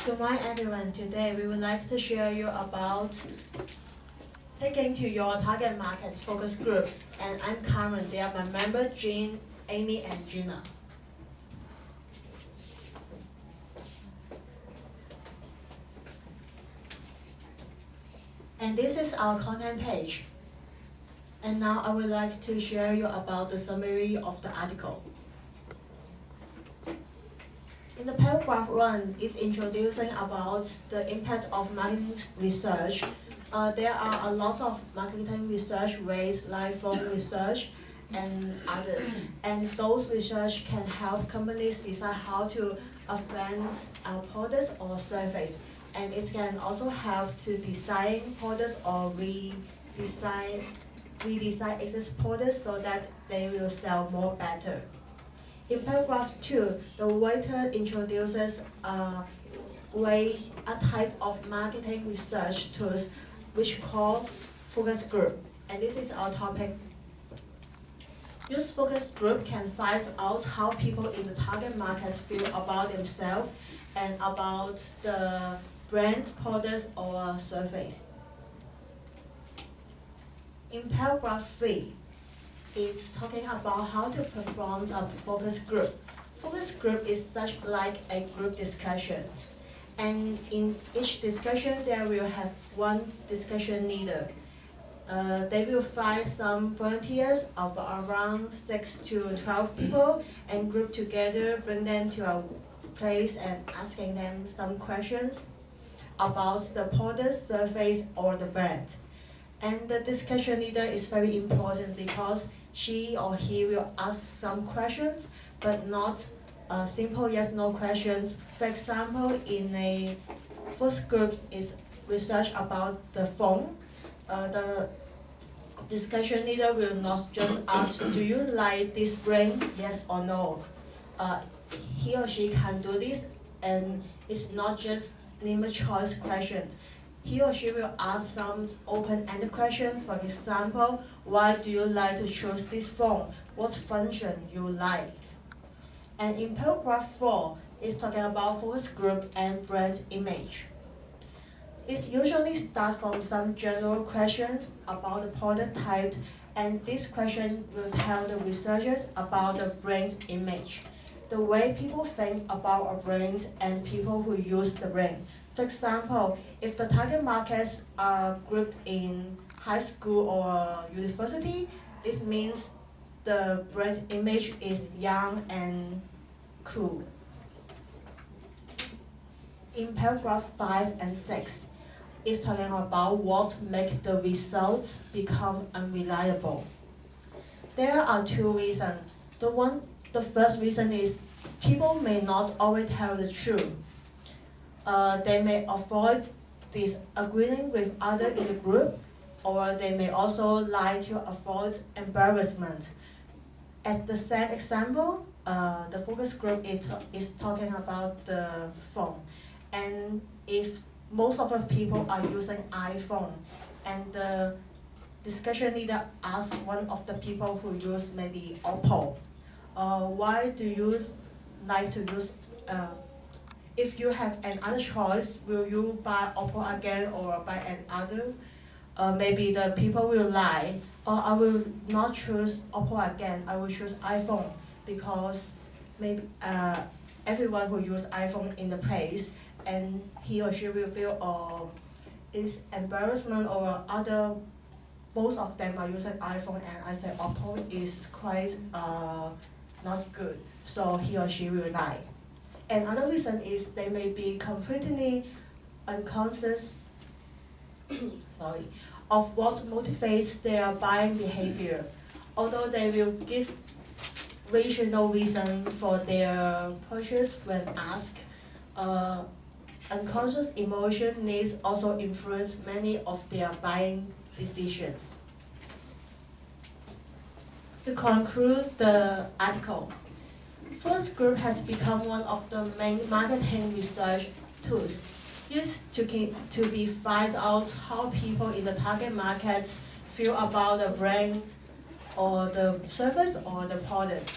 Good morning, everyone. Today we would like to share you about taking to your target markets focus group. And I'm Carmen. They are my member, Jean, Amy, and Gina. And this is our content page. And now I would like to share you about the summary of the article. In the paragraph 1, it's introducing about the impact of marketing research. There are a lot of marketing research ways, like phone research and others. And those research can help companies decide how to advance products or service. And it can also help to design products or redesign existing products so that they will sell more better. In paragraph 2, the writer introduces a type of marketing research tools which called focus group, and this is our topic. Use focus group can find out how people in the target markets feel about themselves and about the brand, products, or service. In paragraph 3, it's talking about how to perform a focus group. Focus group is such like a group discussion. And in each discussion, there will have one discussion leader. They will find some volunteers of around 6 to 12 people and group together, bring them to a place and asking them some questions about the product, service, or the brand. And the discussion leader is very important because she or he will ask some questions, but not simple yes/no questions. For example, in a first group is research about the phone. The discussion leader will not just ask, do you like this brand, yes or no? He or she can do this, and it's not just limit choice questions. He or she will ask some open-ended questions. For example, why do you like to choose this phone? What function you like? And in paragraph 4, it's talking about focus group and brand image. It usually starts from some general questions about the product type, and this question will tell the researchers about the brand image, the way people think about a brand and people who use the brand. For example, if the target markets are grouped in high school or university, this means the brand image is young and cool. In paragraph 5 and 6, it's talking about what makes the results become unreliable. There are 2 reasons. The first reason is people may not always tell the truth. They may avoid disagreeing with others in the group, or they may also lie to avoid embarrassment. As the same example, the focus group is talking about the phone. And if most of the people are using iPhone, and the discussion leader asks one of the people who use maybe Oppo, why do you like to use if you have another choice, will you buy Oppo again or buy another? Maybe the people will lie, or I will not choose Oppo again, I will choose iPhone, because maybe everyone who use iPhone in the place, and he or she will feel is embarrassment or other, both of them are using iPhone, and I say Oppo is quite not good, so he or she will lie. Another reason is they may be completely unconscious of what motivates their buying behavior. Although they will give rational reason for their purchase when asked, unconscious emotion needs also influence many of their buying decisions. To conclude the article, focus group has become one of the main marketing research tools used to be find out how people in the target markets feel about the brand or the service or the product.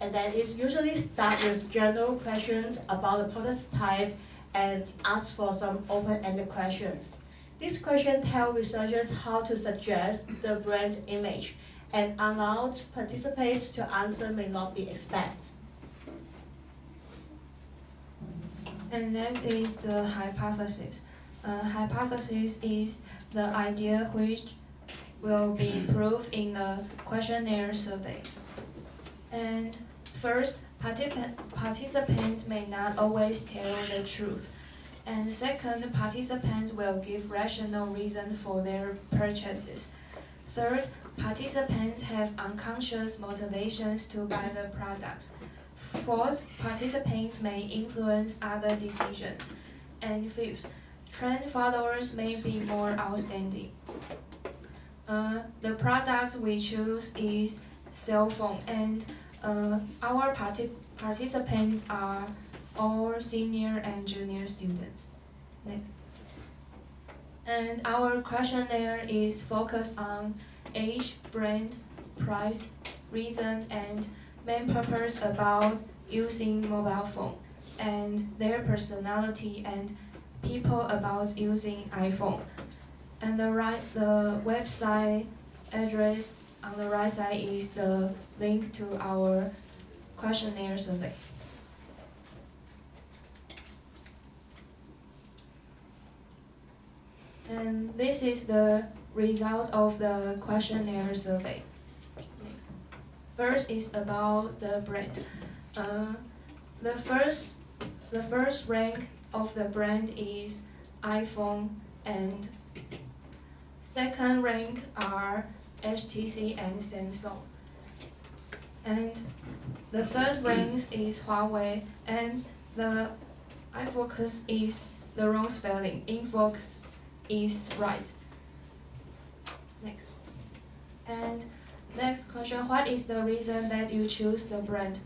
And then it usually starts with general questions about the product type and ask for some open-ended questions. These questions tell researchers how to suggest the brand image and allowed participants to answer may not be expected. And next is the hypothesis. Hypothesis is the idea which will be proved in the questionnaire survey. And first, participants may not always tell the truth. And second, participants will give rational reason for their purchases. Third, participants have unconscious motivations to buy the products. Fourth, participants may influence other decisions. And fifth, trend followers may be more outstanding. The product we choose is cell phone, and our participants are all senior and junior students. Next. And our questionnaire is focused on age, brand, price, reason, and main purpose about using mobile phone, and their personality and people about using iPhone. And the website address on the right side is the link to our questionnaire survey. And this is the result of the questionnaire survey. First is about the brand. The first rank of the brand is iPhone, and second rank are HTC and Samsung. And the third rank is Huawei, and the iFocus is the wrong spelling. InFocus is right. Next. And next question, what is the reason that you choose the brand?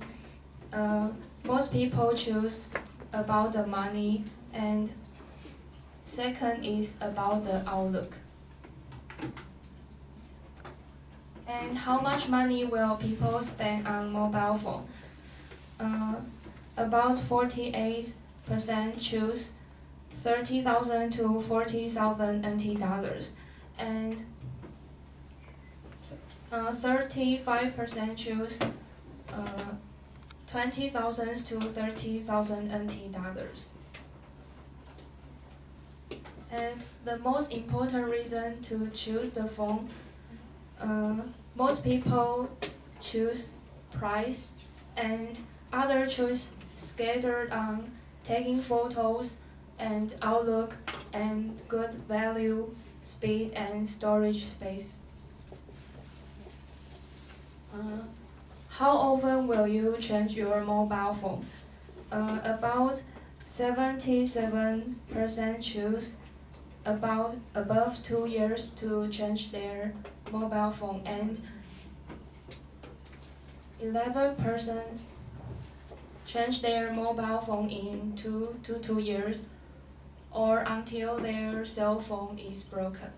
Most people choose about the money, and second is about the outlook. And how much money will people spend on mobile phone? About 48% choose 30,000 to 40,000 NT dollars, and 35% choose 20,000 to 30,000 NT dollars. And the most important reason to choose the phone, most people choose price, and others choose scattered on taking photos and outlook and good value, speed, and storage space. How often will you change your mobile phone? About 77% choose above 2 years to change their mobile phone, and 11% change their mobile phone in 2 to 2 years or until their cell phone is broken.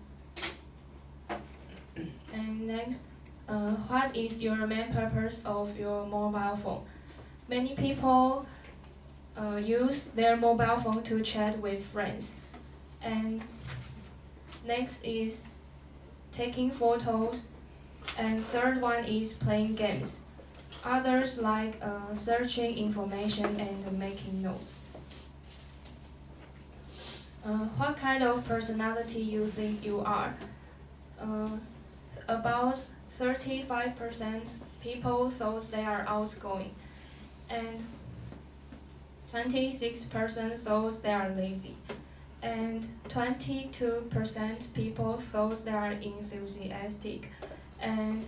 And next, what is your main purpose of your mobile phone? Many people use their mobile phone to chat with friends. And next is taking photos. And third one is playing games. Others like searching information and making notes. What kind of personality you think you are? About 35% people thought they are outgoing, and 26% thought they are lazy, and 22% people thought they are enthusiastic, and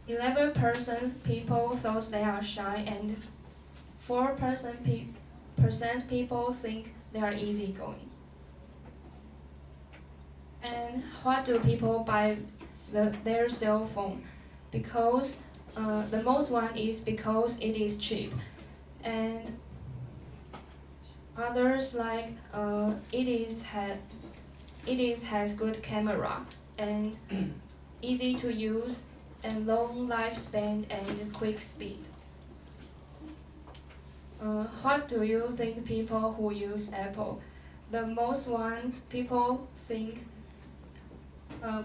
11% people thought they are shy, and 4% people think they are easygoing. And why do people buy their cell phone? Because the most one is because it is cheap, and others like it has good camera and easy to use and long lifespan and quick speed. What do you think people who use Apple? The most one people think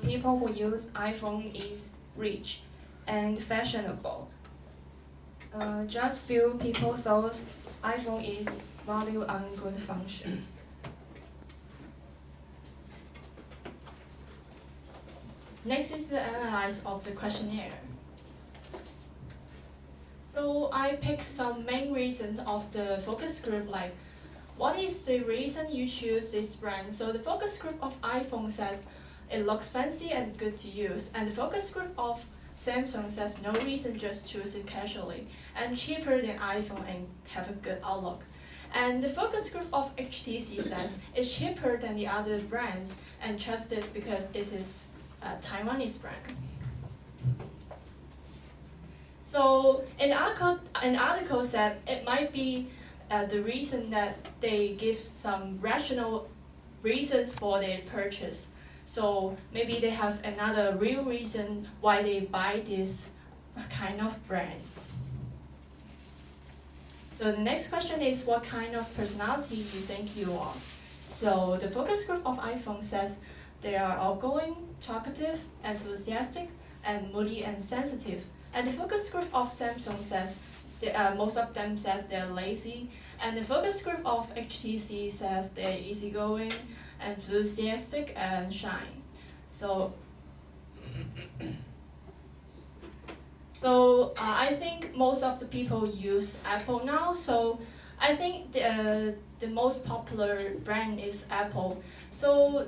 people who use iPhone is rich and fashionable. Just few people thought iPhone is value on good function. Next is the analysis of the questionnaire. So I picked some main reasons of the focus group, like what is the reason you choose this brand? So the focus group of iPhone says it looks fancy and good to use, and the focus group of Samsung says no reason, just choose it casually, and cheaper than iPhone and have a good outlook. And the focus group of HTC says it's cheaper than the other brands and trusted because it is a Taiwanese brand. So an article said it might be the reason that they give some rational reasons for their purchase. So maybe they have another real reason why they buy this kind of brand. So the next question is, what kind of personality you think you are? So the focus group of iPhone says they are outgoing, talkative, enthusiastic, and moody and sensitive. And the focus group of Samsung says most of them said they're lazy. And the focus group of HTC says they're easygoing, enthusiastic, and shy. So I think most of the people use Apple now. So I think the most popular brand is Apple. So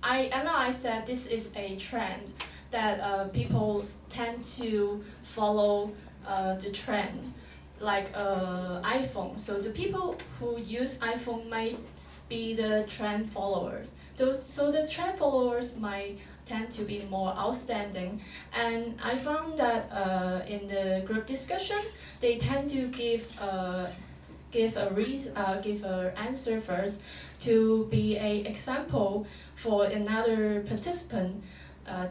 I analyze that this is a trend that people tend to follow the trend, like iPhone. So the people who use iPhone might be the trend followers. So the trend followers might tend to be more outstanding. And I found that in the group discussion, they tend to give an answer first to be an example for another participant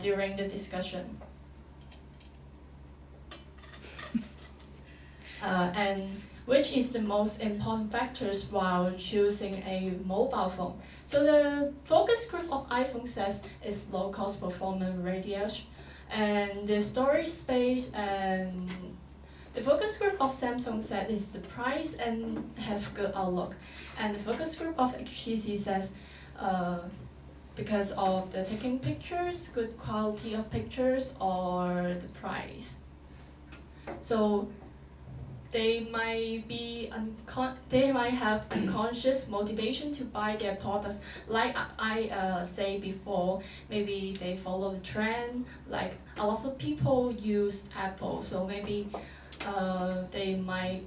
during the discussion. And which is the most important factors while choosing a mobile phone. So the focus group of iPhone says is low cost performance radius and the storage space, and the focus group of Samsung said is the price and have good outlook. And the focus group of HTC says because of the taking pictures, good quality of pictures, or the price. So they might have unconscious motivation to buy their products. Like I say before, maybe they follow the trend. Like a lot of people use Apple, so maybe they might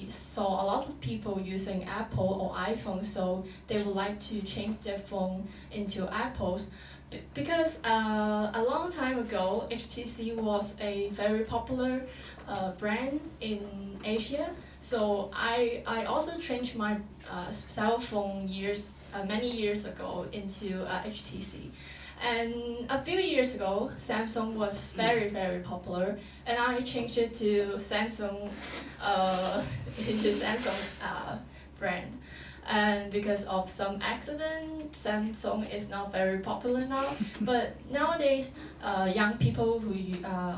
saw a lot of people using Apple or iPhone, so they would like to change their phone into Apples. Because a long time ago, HTC was a very popular brand in Asia. So I also changed my cell phone many years ago into HTC. And a few years ago, Samsung was very, very popular, and I changed it to Samsung brand. And because of some accident, Samsung is not very popular now. But nowadays, young people who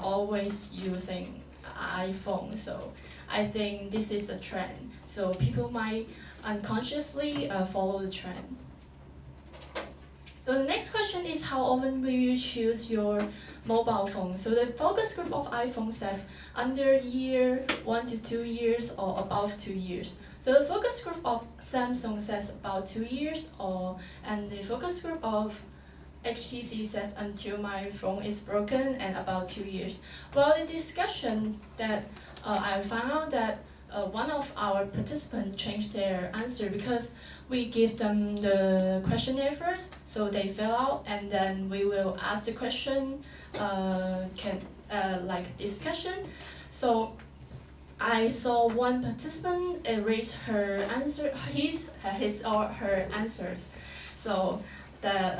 always using iPhone, so I think this is a trend. So people might unconsciously follow the trend. So the next question is, how often will you choose your mobile phone? So the focus group of iPhone says under year, 1 to 2 years, or above 2 years. So the focus group of Samsung says about 2 years, and the focus group of HTC says until my phone is broken and about 2 years. Well, the discussion that I found out that one of our participants changed their answer because we give them the questionnaire first, so they fill out, and then we will ask the question, like discussion. So I saw one participant raise her answer, his or her answers. So that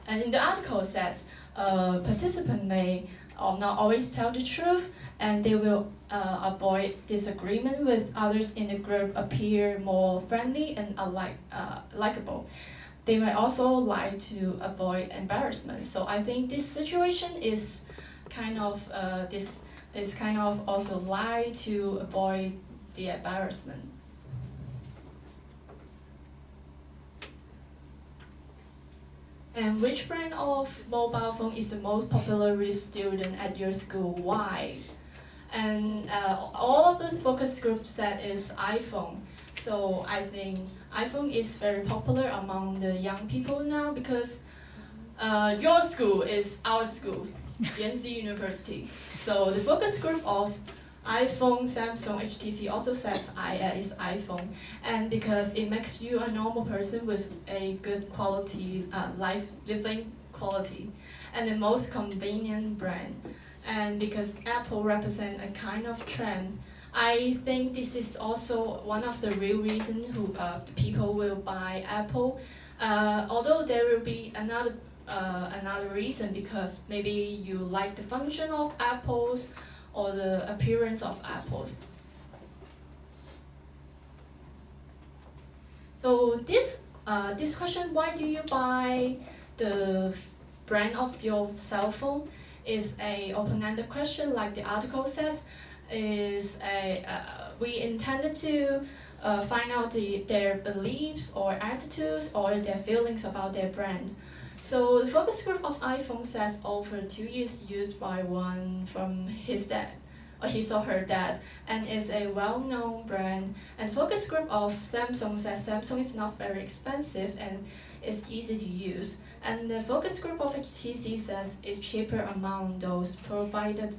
and in the article says participant may or not always tell the truth, and they will avoid disagreement with others in the group, appear more friendly and likable. They might also lie to avoid embarrassment. So I think this situation is kind of this kind of also lie to avoid the embarrassment. And which brand of mobile phone is the most popular with students at your school? Why? And all of the focus group said is iPhone. So I think iPhone is very popular among the young people now because your school is our school, Yanzi University. So the focus group of iPhone, Samsung, HTC also says is iPhone, and because it makes you a normal person with a good quality living quality, and the most convenient brand, and because Apple represents a kind of trend. I think this is also one of the real reasons who people will buy Apple. Although there will be another reason because maybe you like the function of Apples or the appearance of apples. So this question, why do you buy the brand of your cell phone, is a open-ended question, like the article says. Is we intended to find out their beliefs or attitudes or their feelings about their brand. So the focus group of iPhone says over 2 years used by one from his dad, or his or her dad, and is a well-known brand. And focus group of Samsung says Samsung is not very expensive and is easy to use. And the focus group of HTC says it's cheaper among those provided